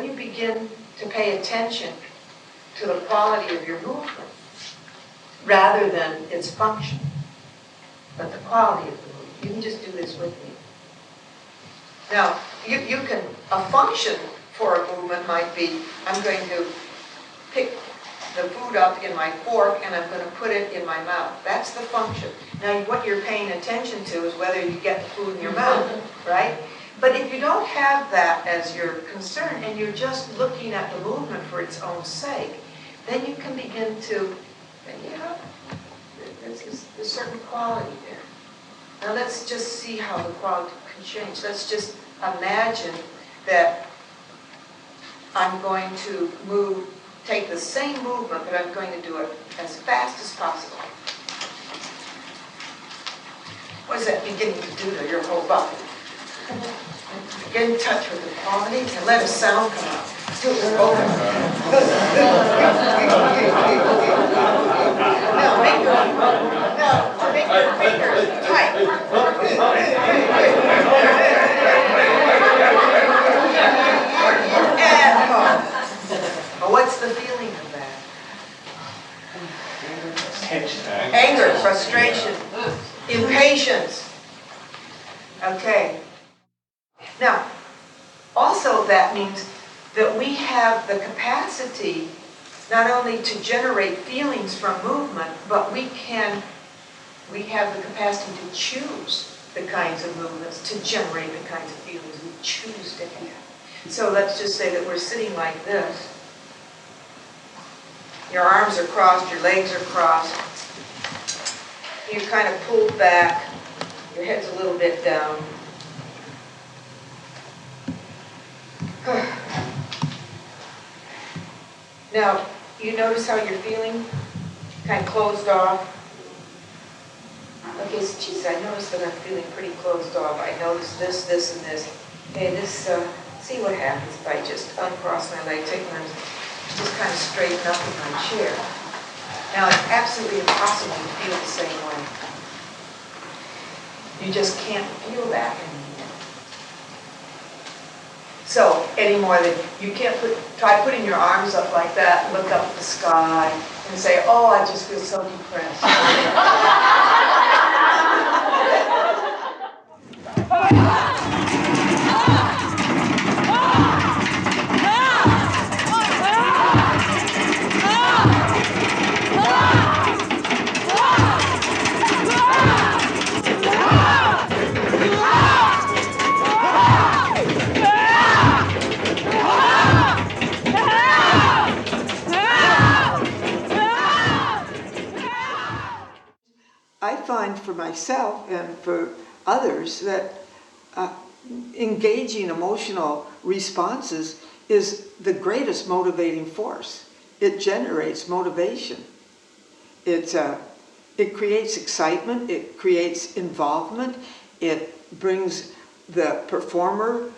when you begin to pay attention to the quality of your movement, rather than its function, but the quality of the movement. You can just do this with me. Now, a function for a movement might be, I'm going to pick the food up in my fork and I'm going to put it in my mouth. That's the function. Now, what you're paying attention to is whether you get the food in your mouth, right? But if you don't have that as your concern and you're just looking at the movement for its own sake, then you can begin to, there's a certain quality there. Now let's just see how the quality can change. Let's just imagine that I'm going to take the same movement, but I'm going to do it as fast as possible. What is that beginning to do to your whole body? Get in touch with the quality and let a sound come out. Now make your fingers tight. And well, what's the feeling of that? Anger, frustration, impatience. Okay. Now, also that means that we have the capacity not only to generate feelings from movement, but we have the capacity to choose the kinds of movements, to generate the kinds of feelings we choose to have. So let's just say that we're sitting like this. Your arms are crossed, your legs are crossed. You're kind of pulled back, your head's a little bit down. Now, you notice how you're feeling? Kind of closed off? Okay, so geez, I noticed that I'm feeling pretty closed off. I noticed this, this, and this. Okay, see what happens if I just uncross my leg, take my arms, just kind of straighten up in my chair. Now, it's absolutely impossible to feel the same way. You just can't feel that anymore. So, any more than you can't try putting your arms up like that, look up at the sky, and say, oh, I just feel so depressed. I find for myself and for others that engaging emotional responses is the greatest motivating force. It generates motivation. It creates excitement. It creates involvement. It brings the performer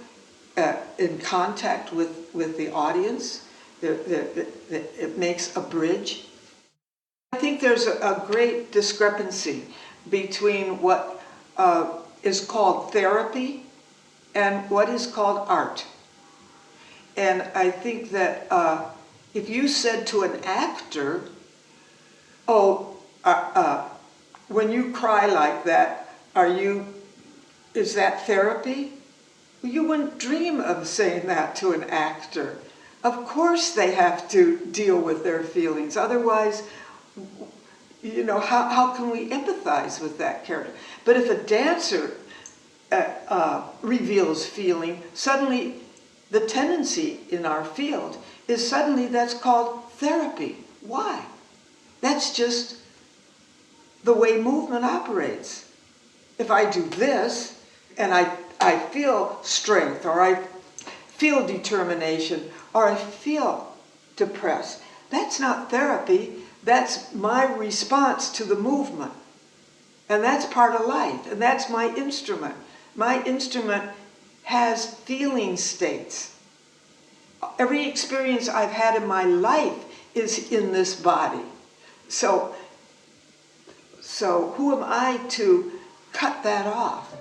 in contact with the audience. It makes a bridge. I think there's a great discrepancy between what is called therapy and what is called art. And I think that if you said to an actor, oh, when you cry like that, is that therapy? Well, you wouldn't dream of saying that to an actor. Of course they have to deal with their feelings. Otherwise, how can we empathize with that character? But if a dancer reveals feeling, suddenly the tendency in our field is suddenly that's called therapy. Why? That's just the way movement operates. If I do this and I feel strength, or I feel determination, or I feel depressed, that's not therapy. That's my response to the movement. And that's part of life. And that's my instrument. My instrument has feeling states. Every experience I've had in my life is in this body. So who am I to cut that off?